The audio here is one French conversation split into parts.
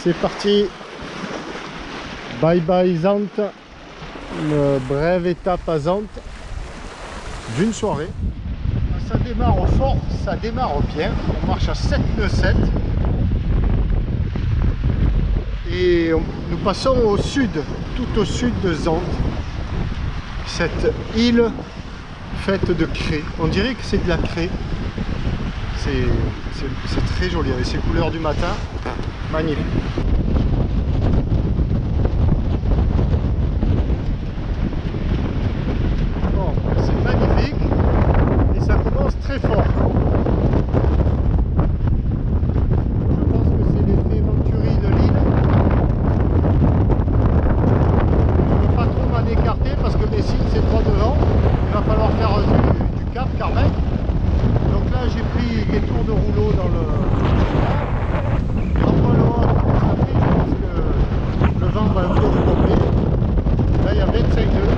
C'est parti. Bye bye Zantes. Une brève étape à Zantes d'une soirée. Ça démarre fort, ça démarre bien. On marche à 7 nœuds 7. Et nous passons au sud, tout au sud de Zantes. Cette île faite de craie. On dirait que c'est de la craie. C'est très joli avec ces couleurs du matin. Magnifique. Bon, c'est magnifique. Et ça commence très fort. Je pense que c'est l'effet Venturi de l'île. Je ne veux pas trop m'en écarter parce que Messine c'est droit devant. Il va falloir faire du cap quand même. Donc là j'ai pris des tours de rouleau dans le après je pense que le vent va un peu retomber. Là il y a 25 nœuds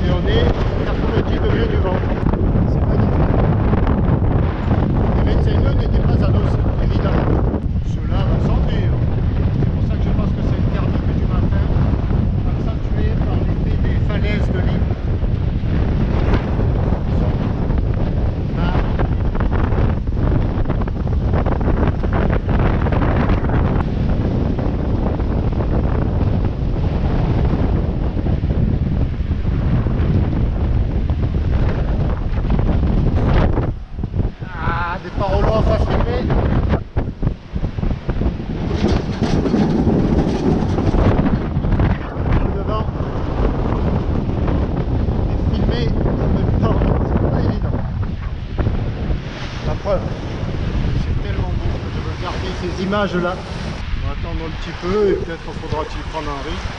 et on est à 90 degrés du vent. C'est magnifique. Les 25 nœuds n'étaient pas à l'os, évidemment. Cela va sentir. C'est pour ça que je pense que c'est une thermique du matin, accentuée par l'effet des falaises de l'île. Ces images là, on va attendre un petit peu et peut-être faudra-t-il prendre un risque.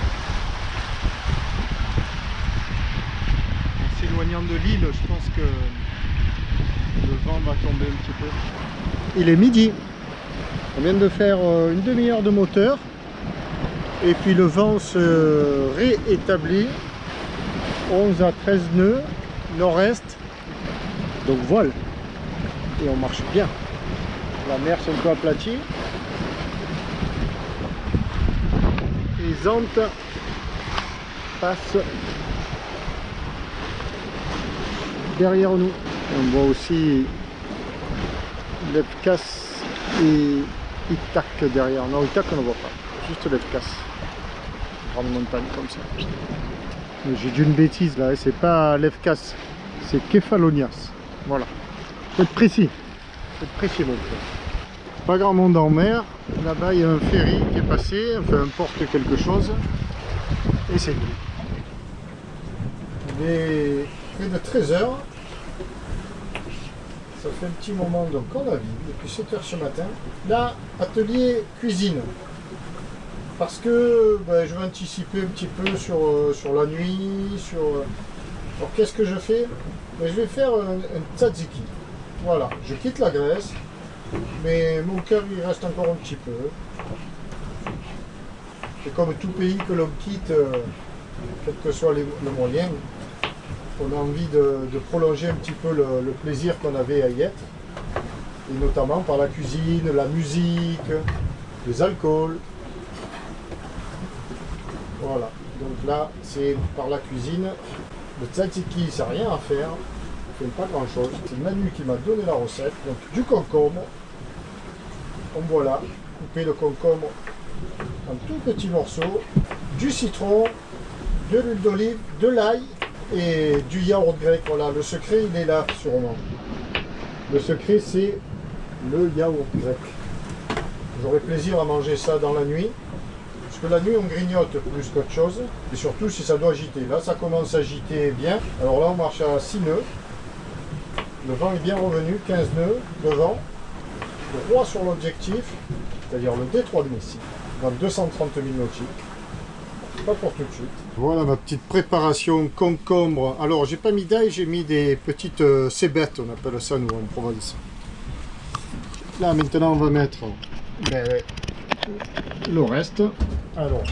En s'éloignant de l'île, je pense que le vent va tomber un petit peu. Il est midi, on vient de faire une demi-heure de moteur et puis le vent se réétablit. 11 à 13 nœuds nord-est, donc voile, et on marche bien. La mer s'est un peu aplatie. Et Zantes passe derrière nous. On voit aussi Lefkas et Itac derrière. Non, Itac on ne voit pas, juste Lefkas. Grande montagne comme ça. J'ai dit une bêtise là, c'est pas Lefkas, c'est Kefalonias. Voilà. Faut être précis. Faut être précis mon frère. Pas grand monde en mer, là-bas il y a un ferry qui est passé, enfin un porte quelque chose, et c'est tout. Il est près de 13 h, ça fait un petit moment donc on a vu, depuis 7 h ce matin. Là, atelier cuisine, parce que je vais anticiper un petit peu sur la nuit, alors qu'est-ce que je fais? Je vais faire un tzatziki, voilà, je quitte la Grèce. Mais mon cœur il reste encore un petit peu. Et comme tout pays que l'on quitte, quels que soient les moyens, on a envie de prolonger un petit peu le plaisir qu'on avait à y être. Et notamment par la cuisine, la musique, les alcools. Voilà. Donc là, c'est par la cuisine. Le tzatziki, ça n'a rien à faire. Il ne fait pas grand chose. C'est Manu qui m'a donné la recette. Donc du concombre. Donc voilà, couper le concombre en tout petits morceaux, du citron, de l'huile d'olive, de l'ail et du yaourt grec. Voilà, le secret il est là sûrement. Le secret c'est le yaourt grec. J'aurai plaisir à manger ça dans la nuit, parce que la nuit on grignote plus qu'autre chose, et surtout si ça doit agiter. Là ça commence à agiter bien, alors là on marche à 6 nœuds, le vent est bien revenu, 15 nœuds, le vent. Droit sur l'objectif, c'est-à-dire le détroit de Messine, dans 230 000 nautiques, pas pour tout de suite. Voilà ma petite préparation concombre. Alors j'ai pas mis d'ail, j'ai mis des petites cébettes, on appelle ça nous en Provence. Là maintenant on va mettre le reste. Alors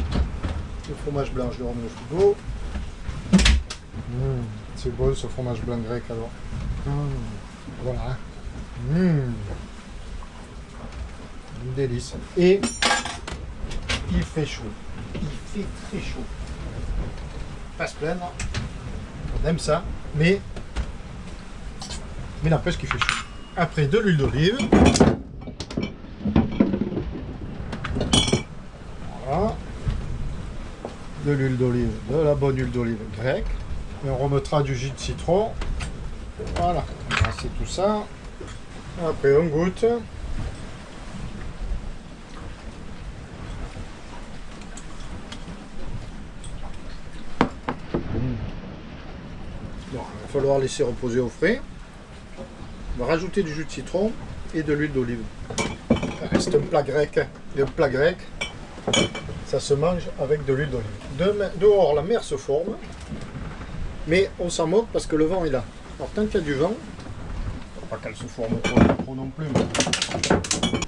le fromage blanc je le remets au frigo. C'est bon ce fromage blanc grec alors. Voilà. Une délice. Et il fait chaud. Il fait très chaud. Pas se plaindre. On aime ça, mais n'empêche qu'il fait chaud. Après, de l'huile d'olive. Voilà. De l'huile d'olive, de la bonne huile d'olive grecque. Et on remettra du jus de citron. Voilà, c'est tout ça. Après, on goûte. Bon, il va falloir laisser reposer au frais. On va rajouter du jus de citron et de l'huile d'olive. C'est un plat grec. Et un plat grec, ça se mange avec de l'huile d'olive. Dehors, la mer se forme, mais on s'en moque parce que le vent est là. Alors tant qu'il y a du vent, pas qu'elle se forme trop non plus, mais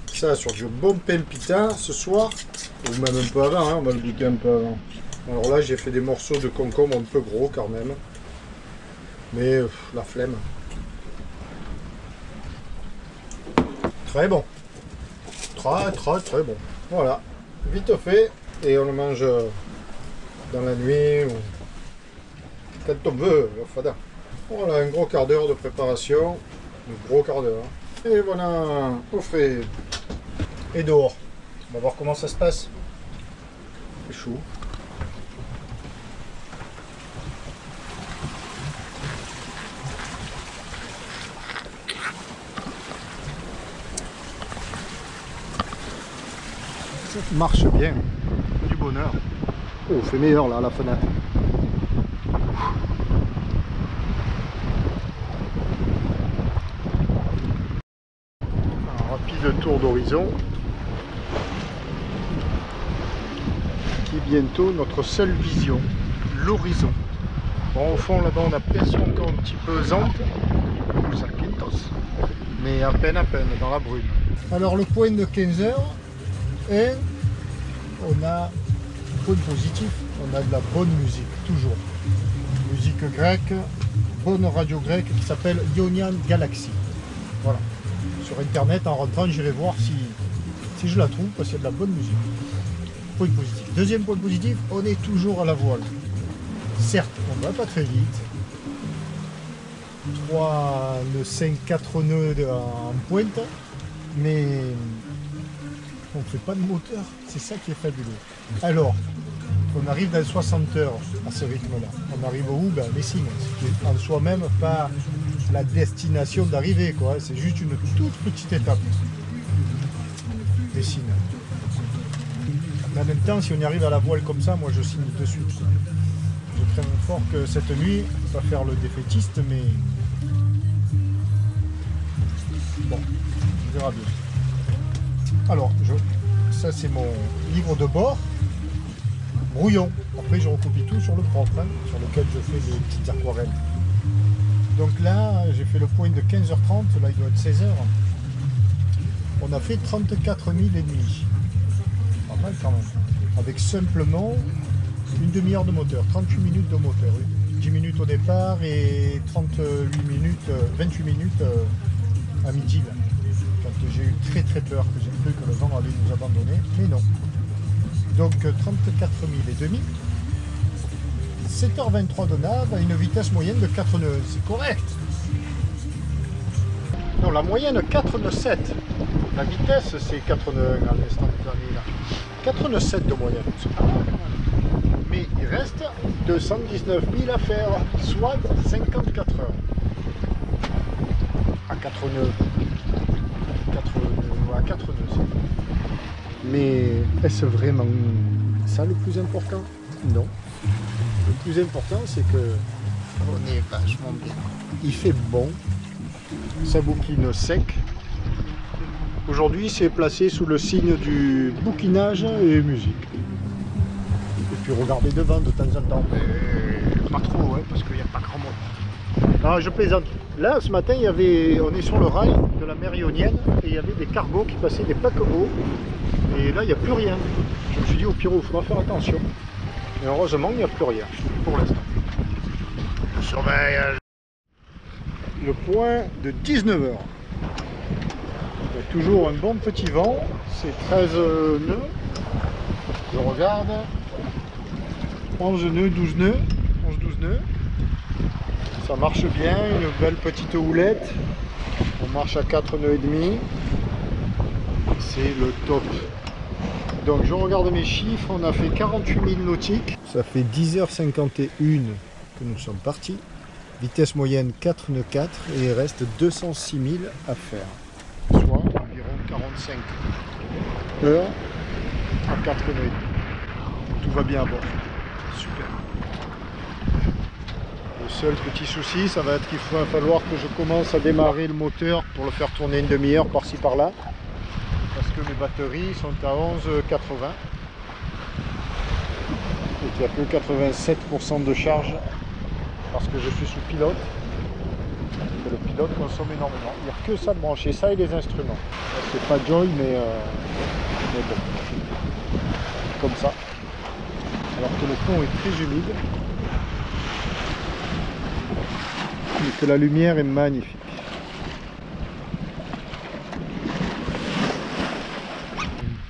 ça sur du bon pain pita ce soir, ou même un peu avant, hein, on va le goûter un peu avant. Alors là, j'ai fait des morceaux de concombre un peu gros quand même, mais la flemme. Très bon. Très bon. Voilà. Vite fait. Et on le mange dans la nuit ou quand on veut. Fada. Voilà, un gros quart d'heure de préparation. Un gros quart d'heure. Et voilà, au frais. Et dehors. On va voir comment ça se passe. C'est chaud. Ça marche bien, du bonheur. Oh, il fait meilleur là à la fenêtre. Un rapide tour d'horizon. Qui est bientôt notre seule vision, l'horizon. Bon, au fond là-bas on aperçoit encore un petit peu Zante, ou Zakynthos, mais à peine dans la brume. Alors le point de 15 h. Et on a un point positif, on a de la bonne musique, toujours. Musique grecque, bonne radio grecque qui s'appelle Ionian Galaxy. Voilà. Sur internet, en rentrant, j'irai voir si je la trouve, parce qu'il y a de la bonne musique. Point positif. Deuxième point positif, on est toujours à la voile. Certes, on ne va pas très vite. 3 nœuds, 5, 4 nœuds en pointe, mais on ne fait pas de moteur, c'est ça qui est fabuleux. Alors, on arrive dans 60 heures à ce rythme-là. On arrive où? Ben, Messine, ce qui est en soi-même pas la destination d'arrivée, quoi. C'est juste une toute petite étape. Messine. Mais en même temps, si on y arrive à la voile comme ça, moi je signe de suite. Je crains fort que cette nuit, on va faire le défaitiste, mais bon, on verra bien. Alors, ça c'est mon livre de bord, brouillon. Après je recopie tout sur le propre, hein, sur lequel je fais des petites aquarelles. Donc là, j'ai fait le point de 15h30, là il doit être 16h. On a fait 34 000 et demi. Pas mal quand même. Avec simplement une demi-heure de moteur, 38 minutes de moteur. 10 minutes au départ et 28 minutes à midi. Là. Quand j'ai eu très peur, que j'ai cru que le vent allait nous abandonner, mais non. Donc 34 000 et demi, 7h23 de nav à une vitesse moyenne de 4 nœuds, c'est correct. Non, la moyenne 4 nœuds 7, la vitesse c'est 4 nœuds à l'instant là. 4 nœuds 7 de moyenne, c'est pas mal quand même. Mais il reste 219 000 à faire, soit 54 heures. À 4 nœuds. À 4 nœuds. Mais est-ce vraiment ça le plus important? Non. Le plus important, c'est que on est vachement bien. Il fait bon. Ça bouquine sec. Aujourd'hui, c'est placé sous le signe du bouquinage et musique. Et puis regarder devant de temps en temps. Mais pas trop, hein, parce qu'il n'y a pas grand monde. Non, je plaisante. Là, ce matin, on est sur le rail de la mer Ionienne et il y avait des cargos qui passaient, des paquebots. Et là, il n'y a plus rien. Je me suis dit, au pire, il faudra faire attention. Et heureusement, il n'y a plus rien pour l'instant. Je surveille le point de 19 h. Il y a toujours un bon petit vent. C'est 13 nœuds. Je regarde. 11 nœuds, 12 nœuds. 11-12 nœuds. Ça marche bien, une belle petite houlette. On marche à 4 nœuds et demi. C'est le top. Donc je regarde mes chiffres, on a fait 48 000 nautiques. Ça fait 10h51 que nous sommes partis. Vitesse moyenne 4 nœuds 4 et il reste 206 000 à faire. Soit environ 45 heures à 4 nœuds. Tout va bien à bord. Super. Le seul petit souci, ça va être qu'il va falloir que je commence à démarrer le moteur pour le faire tourner une demi-heure par-ci par-là. Parce que mes batteries sont à 11,80 et qu'il n'y a que 87% de charge parce que je suis sous pilote et que le pilote consomme énormément. Il n'y a que ça de brancher, ça et les instruments. C'est pas Joy mais bon, comme ça. Alors que le fond est très humide et que la lumière est magnifique.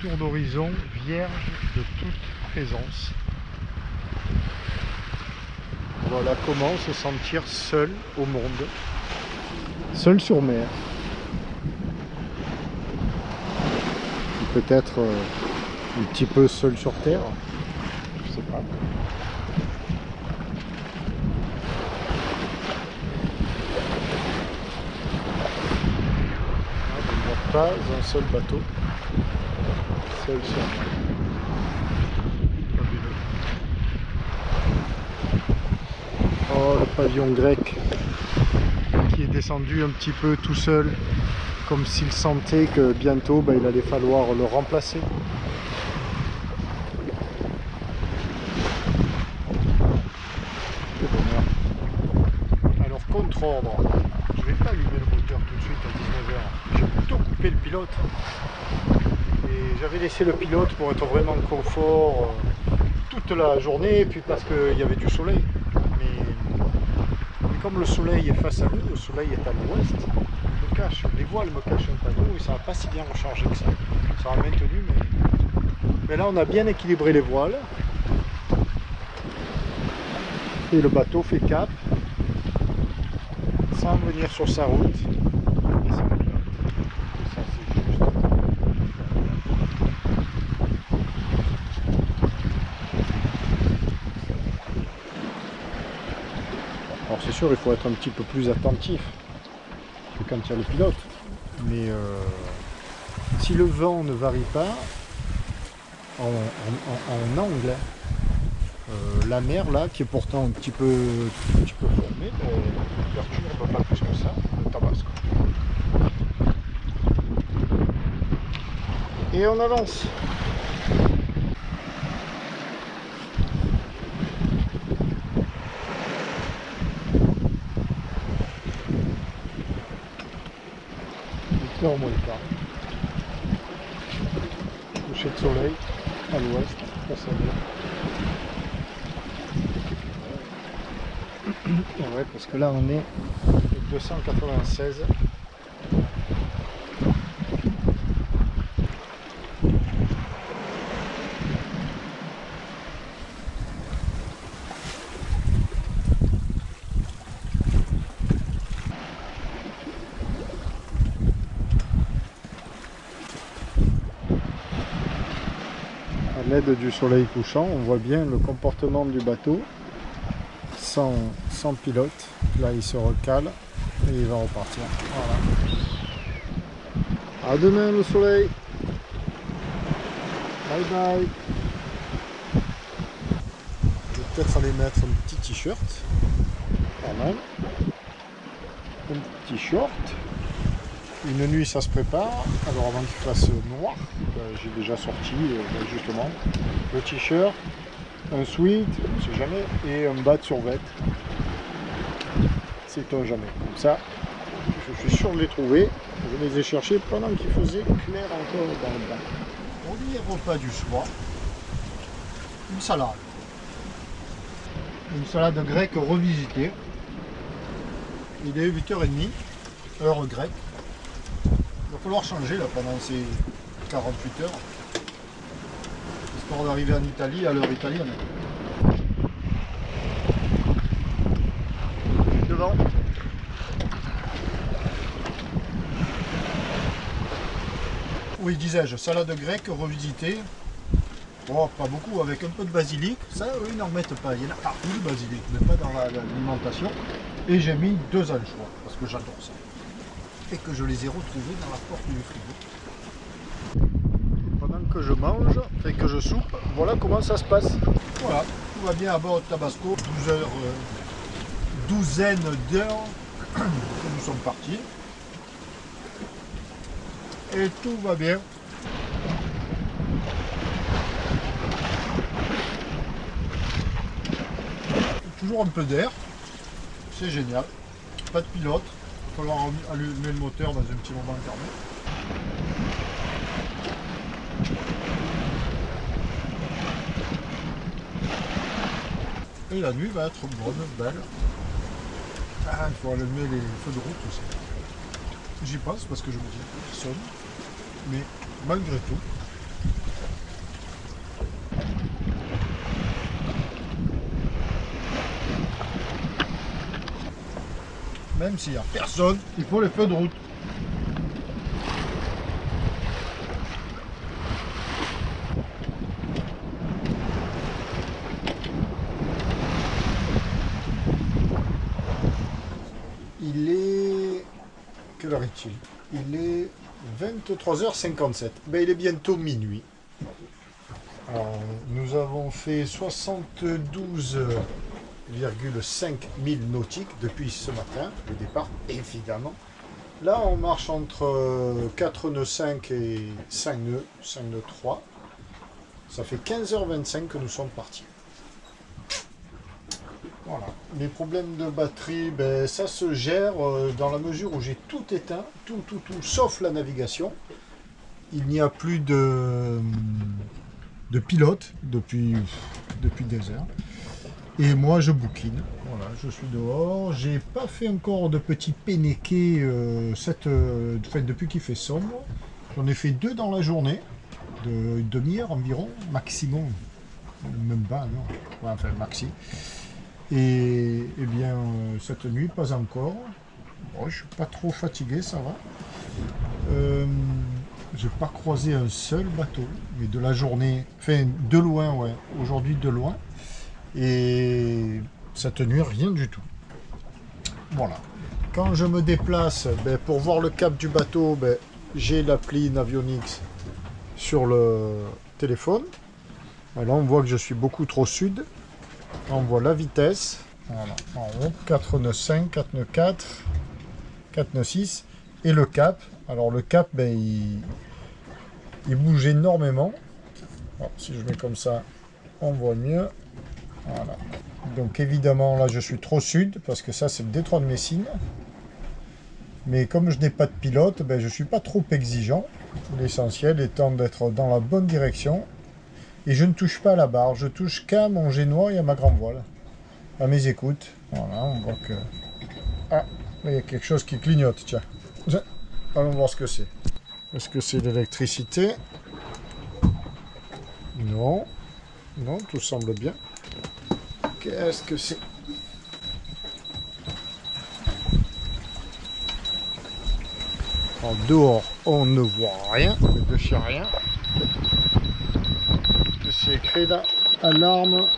Tour d'horizon vierge de toute présence. Voilà comment se sentir seul au monde, seul sur mer. Peut-être un petit peu seul sur terre, je sais pas. Je ne vois pas un seul bateau. Seul sur mer. Oh, le pavillon grec qui est descendu un petit peu tout seul, comme s'il sentait que bientôt il allait falloir le remplacer. Quel bonheur. Alors contre ordre, je ne vais pas allumer le moteur tout de suite à 19 h. J'ai plutôt coupé le pilote. Et j'avais laissé le pilote pour être vraiment en confort toute la journée, et puis parce qu'il y avait du soleil. Mais comme le soleil est face à nous, le soleil est à l'ouest, les voiles me cachent un panneau et ça n'a pas si bien rechargé que ça. Ça a maintenu, mais là on a bien équilibré les voiles. Et le bateau fait cap sans venir sur sa route. Et ça pilote. Et ça c'est juste. Alors c'est sûr, il faut être un petit peu plus attentif que quand il y a le pilote. Mais si le vent ne varie pas en angle, la mer là, qui est pourtant un petit peu formée, ne perturbe pas plus que ça, le tabasco. Et on avance. Au moins le quart. Coucher de soleil à l'ouest, face à nous. Ouais, parce que là on est au 296. À l'aide du soleil couchant, on voit bien le comportement du bateau sans pilote. Là, il se recale et il va repartir. Voilà. À demain le soleil. Bye bye. Je vais peut-être aller mettre un petit t-shirt. Pas mal. Un petit short. Une nuit ça se prépare, alors avant qu'il fasse noir, j'ai déjà sorti justement le t-shirt, un sweat, on ne sait jamais, et un bas de survêt. C'est un jamais. Comme ça, je suis sûr de les trouver. Je les ai cherchés pendant qu'il faisait clair encore dans le bain. On dit repas du soir, une salade. Une salade grecque revisitée. Il est 8h30, heure grecque. Il va falloir changer là pendant ces 48 heures. Parce histoire d'arriver en Italie à l'heure italienne. Devant. Oui, disais-je, salade grecque revisitée. Oh, pas beaucoup, avec un peu de basilic. Ça, eux, ils n'en mettent pas. Il y en a partout du basilic, mais pas dans l'alimentation. Et j'ai mis 2 anchois, parce que j'adore ça. Et que je les ai retrouvés dans la porte du frigo. Et pendant que je mange, et que je soupe, voilà comment ça se passe. Voilà, tout va bien à bord de Tabasco. 12 heures, douzaine d'heures que nous sommes partis. Et tout va bien. Toujours un peu d'air, c'est génial, pas de pilote, il va falloir allumer le moteur dans un petit moment fermé. Et la nuit va être bonne, belle. Ah, il faut allumer les feux de route aussi. J'y pense parce que je me dis personne, mais malgré tout, même s'il n'y a personne, il faut les feux de route. Il est... Quelle heure est-il? Il est 23h57. Ben, il est bientôt minuit. Alors, nous avons fait 72,5 milles nautiques depuis ce matin, le départ, évidemment. Là, on marche entre 4 nœuds 5 et 5 nœuds 3. Ça fait 15h25 que nous sommes partis. Voilà. Les problèmes de batterie, ben, ça se gère dans la mesure où j'ai tout éteint, tout, sauf la navigation. Il n'y a plus de pilote depuis des heures. Et moi, je bouquine. Voilà, je suis dehors. J'ai pas fait encore de petits pénéqués depuis qu'il fait sombre. J'en ai fait 2 dans la journée, de une demi-heure environ, maximum. Même pas, non. Ouais, enfin, maxi. Et bien, cette nuit, pas encore. Bon, je suis pas trop fatigué, ça va. J'ai pas croisé un seul bateau, mais de la journée, enfin de loin, ouais. Aujourd'hui de loin. Et cette nuit, rien du tout. Voilà. Quand je me déplace, ben, pour voir le cap du bateau, ben, j'ai l'appli Navionics sur le téléphone. Là, on voit que je suis beaucoup trop sud. On voit la vitesse. Voilà. En haut, 495, 494, 496. Et le cap. Alors le cap, ben, il bouge énormément. Alors, si je mets comme ça, on voit mieux. Voilà. Donc évidemment, là, je suis trop sud, parce que ça, c'est le détroit de Messine. Mais comme je n'ai pas de pilote, ben, je ne suis pas trop exigeant. L'essentiel étant d'être dans la bonne direction. Et je ne touche pas à la barre, je touche qu'à mon génois et à ma grand voile, à mes écoutes. Voilà, on voit que... Ah, il y a quelque chose qui clignote, tiens. Allons voir ce que c'est. Est-ce que c'est l'électricité? Non. Non, tout semble bien. Qu'est-ce que c'est? Alors, dehors, on ne voit rien, de chez rien. C'est écrit là, alarme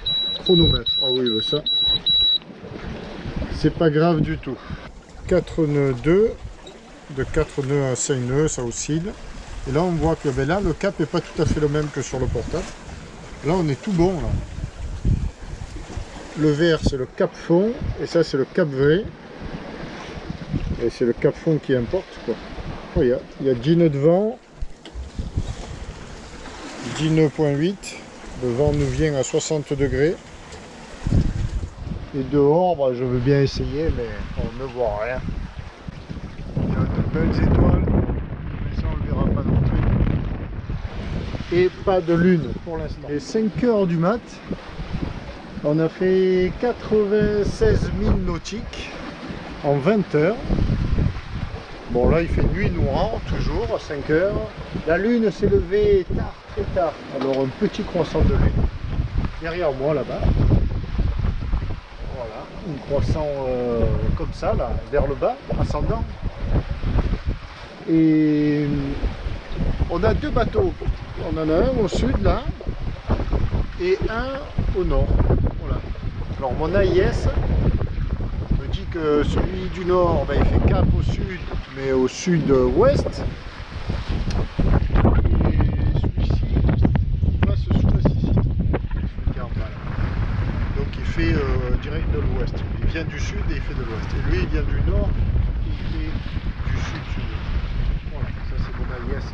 chronomètre. Ah oui, mais ça, c'est pas grave du tout. 4 nœuds 2, de 4 nœuds à 5 nœuds, ça oscille. Et là, on voit que ben là, le cap n'est pas tout à fait le même que sur le portable. Là, on est tout bon. Là. Le vert, c'est le cap fond, et ça, c'est le cap vrai. Et c'est le cap fond qui importe, quoi. Oh, il y a 10 nœuds de vent, 10 nœuds.8. Le vent nous vient à 60 degrés. Et dehors, bah, je veux bien essayer, mais on ne voit rien. Il y a de belles étoiles, mais ça on ne le verra pas non plus. Et pas de lune pour l'instant. Et 5 heures du mat, on a fait 96 000 nautiques en 20 heures. Bon là il fait nuit noire, toujours à 5 heures. La lune s'est levée tard, très tard. Alors un petit croissant de lune. Derrière moi là-bas. Voilà, un croissant comme ça, là, vers le bas, ascendant. Et on a deux bateaux. On en a un au sud là et un au nord. Voilà. Alors mon AIS me dit que celui du nord, ben, il fait cap au sud, mais au sud-ouest. Et celui-ci, il passe sous-ouest ici. Donc il fait direct de l'ouest. Il vient du sud et il fait de l'ouest. Et lui il vient du nord et il fait du sud-sud. Voilà, ça c'est mon AIS.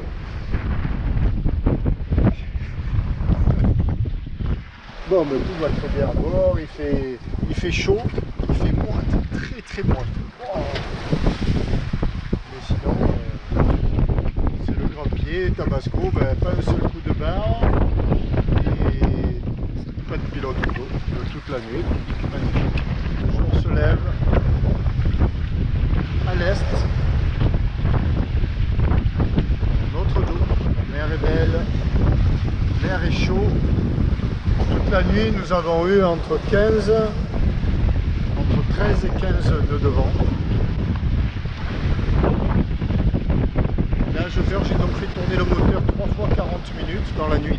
Bon, mais tout va très bien à bord, il fait chaud, il fait moite, très très moite. Oh. Mais sinon, c'est le grand pied, Tabasco, ben, pas un seul coup de barre et pas de pilote auto de toute la nuit, magnifique. Le jour se lève à l'est, notre dos, la mer est belle, l'air est chaud. Toute la nuit, nous avons eu entre 13 et 15 nœuds de vent. Là, j'ai donc fait tourner le moteur 3 fois 40 minutes dans la nuit.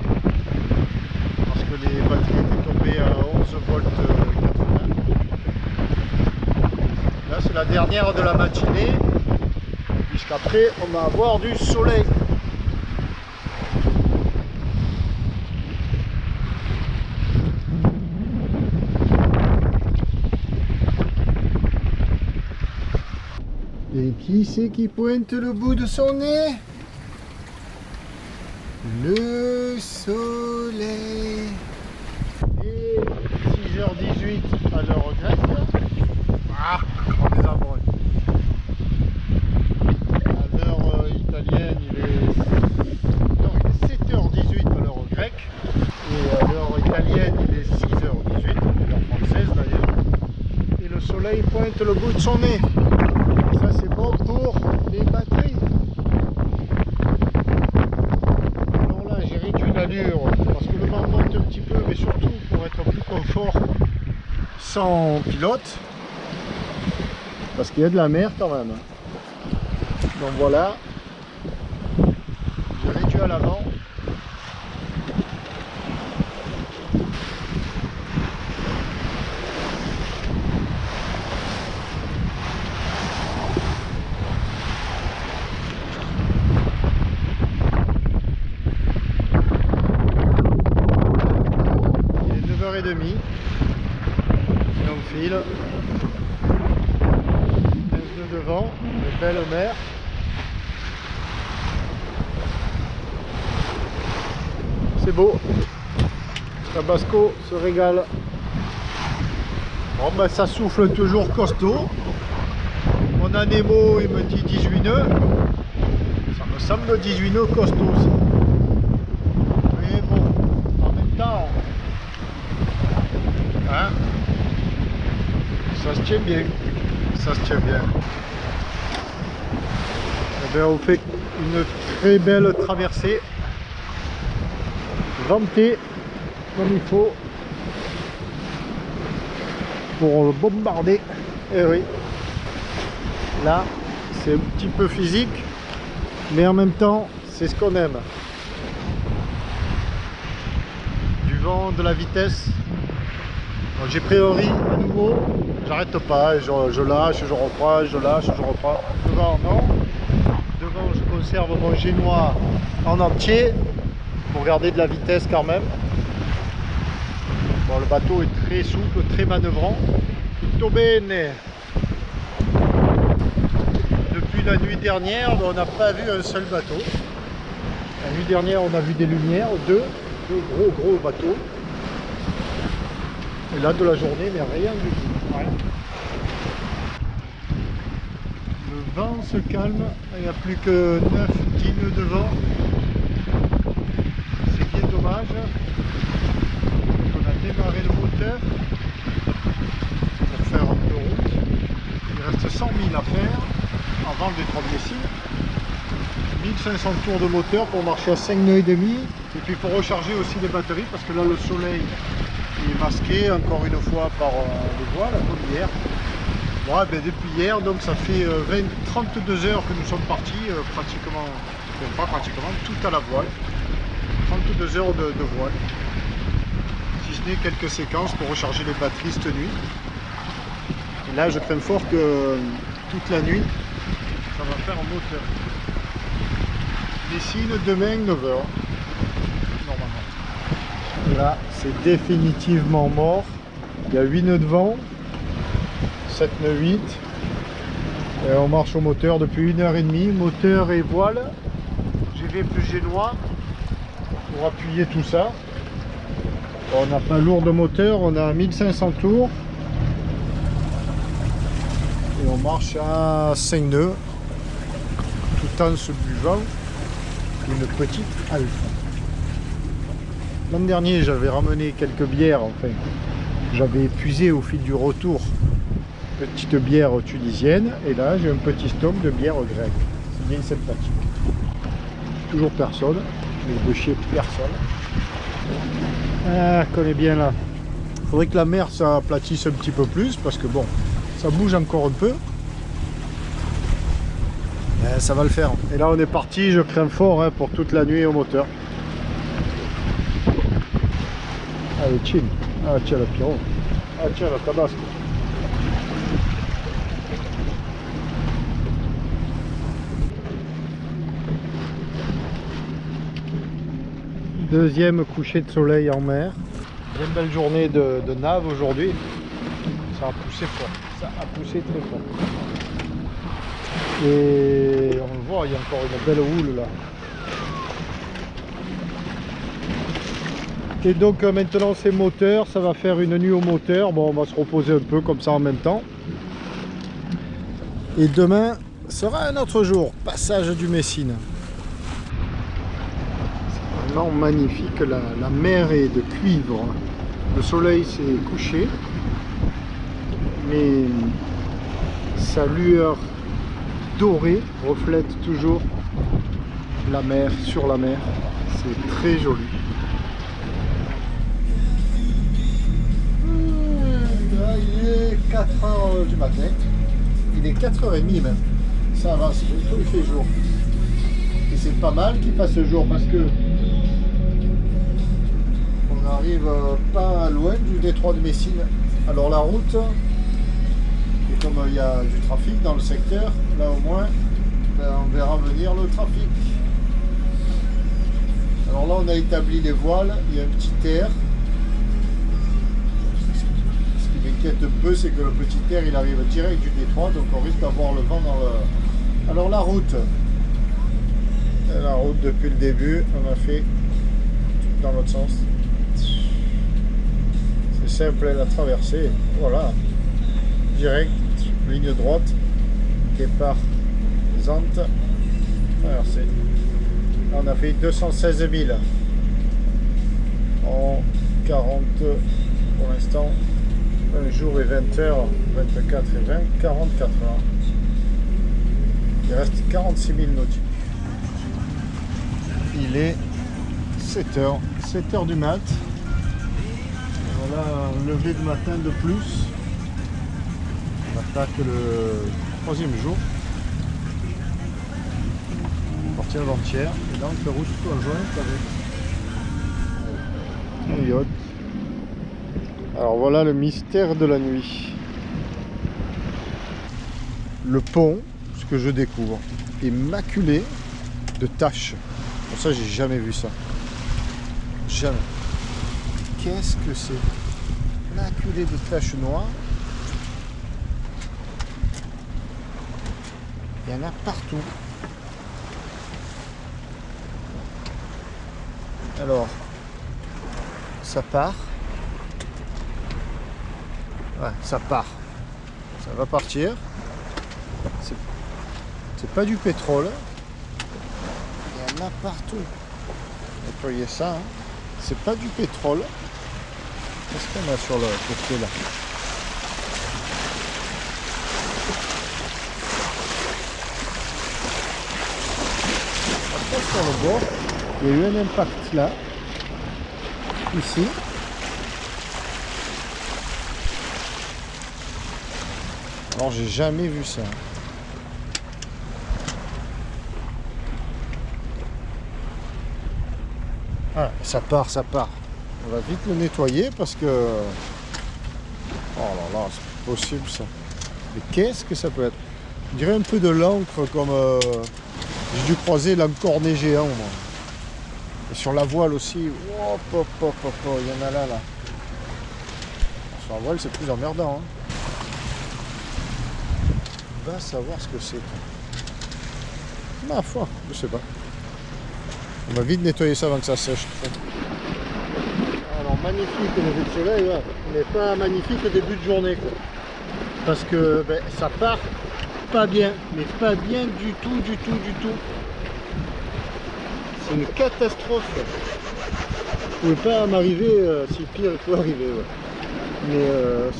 Parce que les batteries étaient tombées à 11 volts 80. Là, c'est la dernière de la matinée. Puisqu'après, on va avoir du soleil. Et qui c'est qui pointe le bout de son nez? Le soleil. Et 6h18 à l'heure grecque. Ah, on les a brûlés. À l'heure italienne, il est 7h18 à l'heure grecque. Et à l'heure italienne, il est 6h18, l'heure française d'ailleurs. Et le soleil pointe le bout de son nez. Ça c'est bon pour les batteries. Alors là j'ai réduit l'allure parce que le vent monte un petit peu, mais surtout pour être plus confort sans pilote, parce qu'il y a de la mer quand même. Donc voilà, j'ai réduit à l'avant. Et demie, et on file 15 nœuds de vent, une belle mer. C'est beau, Tabasco se régale. Bon ben ça souffle toujours costaud. Mon anémo il me dit 18 nœuds, ça me semble 18 nœuds costaud aussi. Mais bon, en même temps, hein, ça se tient bien, ça se tient bien. Et bien, on fait une très belle traversée, ventée comme il faut pour le bombarder. Et oui, là c'est un petit peu physique, mais en même temps c'est ce qu'on aime. Du vent, de la vitesse. J'ai pris un riz à nouveau, j'arrête pas, je lâche, je reprends, je lâche, je reprends. Devant non, devant je conserve mon génois en entier pour garder de la vitesse quand même. Bon, le bateau est très souple, très manœuvrant. Tutto bene. Depuis la nuit dernière, on n'a pas vu un seul bateau. La nuit dernière on a vu des lumières, deux gros bateaux. Et là de la journée, mais rien du tout. Rien. Le vent se calme, il n'y a plus que 9-10 nœuds de vent. C'est bien dommage. Donc on a démarré le moteur pour faire un peu de route. Il reste 100 000 à faire grand détroit de Messine. 1500 tours de moteur pour marcher à 5 nœuds et demi. Et puis pour recharger aussi les batteries, parce que là le soleil est masqué encore une fois par les voiles, comme hier. Ouais, ben depuis hier, donc ça fait 32 heures que nous sommes partis, pratiquement, pas pratiquement, tout à la voile. 32 heures de voile. Si ce n'est quelques séquences pour recharger les batteries cette nuit. Et là, je crains fort que toute la nuit, ça va faire un moteur. Messine, demain, 9h. Normalement. Là, c'est définitivement mort. Il y a 8 nœuds de vent. 7 nœuds 8. Et on marche au moteur depuis 1h30. Moteur et voile. GV plus génois. Pour appuyer tout ça. On n'a pas lourd de moteur. On a 1500 tours. Et on marche à 5 nœuds. Tout en se buvant une petite alpha. L'an dernier, j'avais ramené quelques bières, enfin, j'avais épuisé au fil du retour. Petite bière tunisienne, et là j'ai un petit stock de bière grecque. C'est bien sympathique. Toujours personne, mais de chez personne. Ah, connais bien là. Faudrait que la mer s'aplatisse un petit peu plus, parce que bon, ça bouge encore un peu. Ça va le faire. Et là on est parti, je crains fort pour toute la nuit au moteur. Allez, chill. Ah tiens la pyro. Ah tiens la tabasque. Deuxième coucher de soleil en mer. Bien belle journée de nave aujourd'hui. Ça a poussé fort. Ça a poussé très fort. Et on le voit, il y a encore une belle houle là. Et donc maintenant c'est moteur, ça va faire une nuit au moteur. Bon, on va se reposer un peu comme ça en même temps. Et demain sera un autre jour, passage du Messine. C'est vraiment magnifique, la mer est de cuivre. Le soleil s'est couché, mais sa lueur dorée reflète toujours la mer sur la mer. C'est très joli. Là, il est 4h du matin. Il est 4h30 même. Ça avance, bientôt il fait jour. Et c'est pas mal qu'il fasse jour parce que on n'arrive pas loin du détroit de Messine. Alors la route, et comme il y a du trafic dans le secteur, là au moins on verra venir le trafic. Alors là on a établi les voiles, il y a un petit air. Ce qui m'inquiète un peu, c'est que le petit air il arrive direct du détroit, donc on risque d'avoir le vent dans le... Alors la route depuis le début, on a fait dans l'autre sens. C'est simple la traversée, voilà. Direct, ligne droite, départ, Zante, traversée. On a fait 216 000 en 40 pour l'instant, un jour et 20 heures, 24 et 20, 44 heures. Il reste 46 000 nautiques. Il est 7 heures du mat. Voilà un lever de matin de plus. On attaque le 3e jour. Parti avant-hier. Et donc la route conjointe avec un yacht. Alors voilà le mystère de la nuit. Le pont, ce que je découvre, est maculé de taches. Pour ça, j'ai jamais vu ça. Jamais. Qu'est-ce que c'est? Maculé de taches noires. Il y en a partout. Alors, ça part. Ouais, ça part. Ça va partir. C'est pas du pétrole. Il y en a partout. Nettoyez ça. Hein. C'est pas du pétrole. Qu'est-ce qu'on a sur le côté là? pas sur le bord. Il y a eu un impact là, ici. Alors j'ai jamais vu ça. Ah, ça part, ça part. On va vite le nettoyer parce que... Oh là là, c'est pas possible ça. Mais qu'est-ce que ça peut être? On dirait un peu de l'encre comme... J'ai dû croiser l'encornet géant, moi. Et sur la voile aussi. Oh, pop, pop, pop, pop. Il y en a là, là. Sur la voile, c'est plus emmerdant. Hein. Va savoir ce que c'est. Ma foi, je sais pas. On va vite nettoyer ça avant que ça sèche. Alors magnifique le lever de soleil, ouais. Mais pas magnifique au début de journée, quoi. Parce que ben, ça part pas bien, mais pas bien du tout, du tout, du tout. C'est une catastrophe. Vous pouvez pas m'arriver, si pire il peut arriver, ouais. Mais je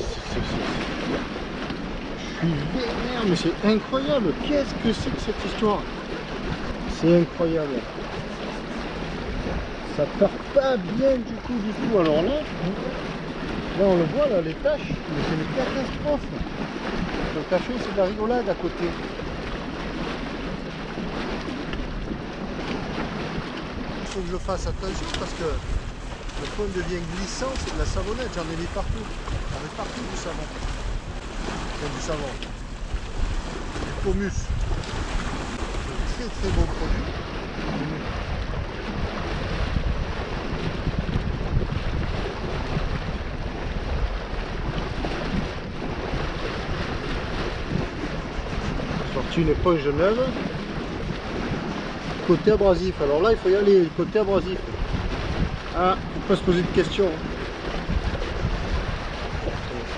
suis vénère, mais c'est incroyable. Qu'est-ce que c'est que cette histoire? C'est incroyable. Ça part pas bien du tout. Alors là on le voit là, les taches, mais c'est une catastrophe. Le café, c'est de la rigolade à côté. Il faut que je fasse attention parce que le fond devient glissant, c'est de la savonnette, j'en ai mis partout. J'en ai partout du savon. Du savon. Du Comus. Très très bon produit. Sorti une éponge neuve. Côté abrasif. Alors là il faut y aller, côté abrasif. Ah, il faut pas se poser de questions.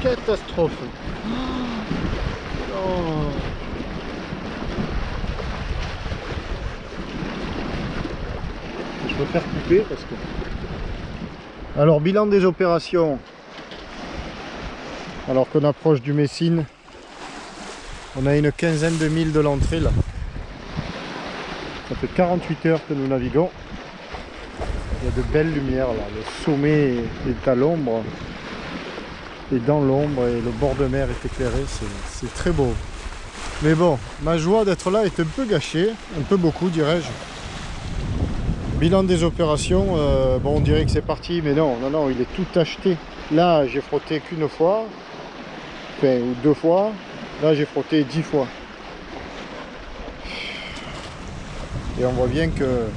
C'est une catastrophe. Oh. Je peux faire couper parce que... Alors bilan des opérations. Alors qu'on approche du Messine, on a une quinzaine de milles de l'entrée là. Ça fait 48 heures que nous naviguons. Il y a de belles lumières là. Le sommet est à l'ombre. Et dans l'ombre et le bord de mer est éclairé. C'est très beau. Mais bon, ma joie d'être là est un peu gâchée. Un peu beaucoup dirais-je. Bilan des opérations. Bon, on dirait que c'est parti. Mais non, non, non, il est tout acheté. Là, j'ai frotté qu'une fois. Enfin, ou 2 fois. Là, j'ai frotté 10 fois. Et on voit bien que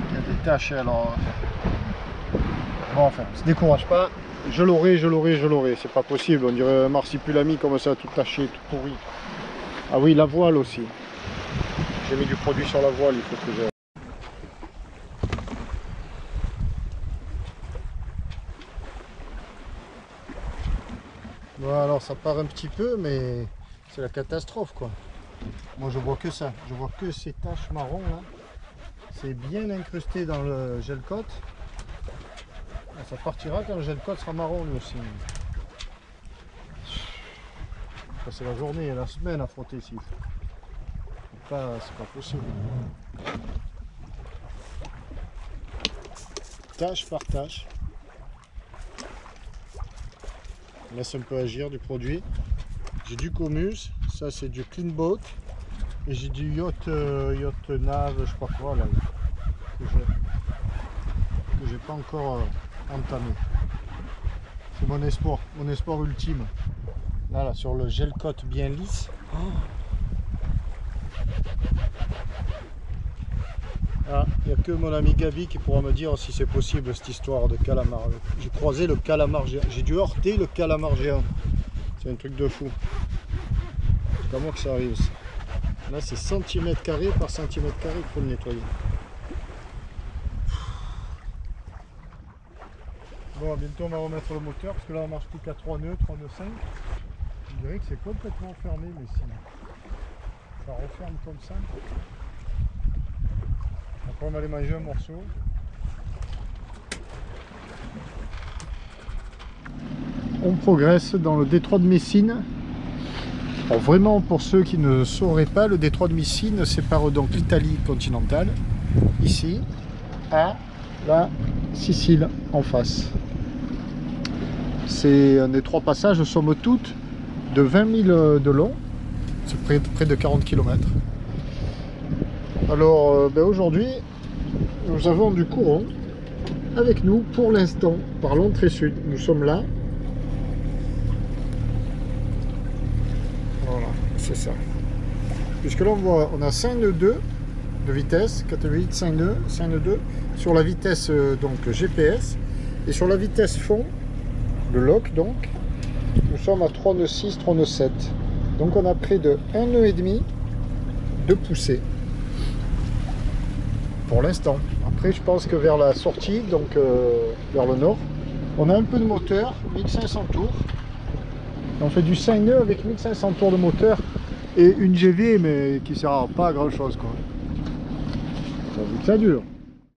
il y a des taches. Alors bon, enfin, on se décourage pas. Je l'aurai, je l'aurai, je l'aurai. C'est pas possible. On dirait un marsipulami comme ça, tout taché, tout pourri. Ah oui, la voile aussi. J'ai mis du produit sur la voile. Il faut que je... Voilà, alors ça part un petit peu, mais c'est la catastrophe quoi. Moi je vois que ça, je vois que ces taches marron là. C'est bien incrusté dans le gel coat. Ça partira quand le gel coat sera marron lui aussi. C'est la journée et la semaine à frotter ici. C'est pas possible. Tache par tache. On laisse un peu agir du produit. J'ai du Comus, ça c'est du Clean Boat. Et j'ai du Yacht Nav, je sais pas quoi là, que j'ai pas encore entamé. C'est mon espoir ultime. Là, sur le gel coat bien lisse. Oh. Ah, il n'y a que mon ami Gabi qui pourra me dire si c'est possible cette histoire de calamar. J'ai croisé le calamar géant, j'ai dû heurter le calamar géant. C'est un truc de fou. C'est pas moi que ça arrive. Là c'est centimètre carré par centimètre carré qu'il faut le nettoyer. Bon, bientôt on va remettre le moteur parce que là on marche plus qu'à 3 nœuds, 3 nœuds 5. Je dirais que c'est complètement fermé, mais si ça referme comme ça. Après on va aller manger un morceau. On progresse dans le détroit de Messine. Alors vraiment, pour ceux qui ne sauraient pas, le détroit de Messine sépare donc l'Italie continentale, ici, à la Sicile en face. C'est un des 3 passages, somme toute, de 20 000 de long. C'est près de 40 km. Alors aujourd'hui, nous avons du courant avec nous pour l'instant par l'entrée sud. Nous sommes là. Voilà, c'est ça. Puisque là on voit, on a 5 nœuds 2 de vitesse, 4,8, 5 nœuds, 5 nœuds 2 sur la vitesse donc GPS, et sur la vitesse fond, le lock donc, nous sommes à 3 nœuds 6, 3 nœuds 7. Donc on a près de 1 nœud et demi de poussée. Pour l'instant. Après je pense que vers la sortie, donc vers le nord, on a un peu de moteur, 1500 tours. On fait du 5 nœuds avec 1500 tours de moteur et une GV mais qui sert pas à grand chose quoi. Ça dure.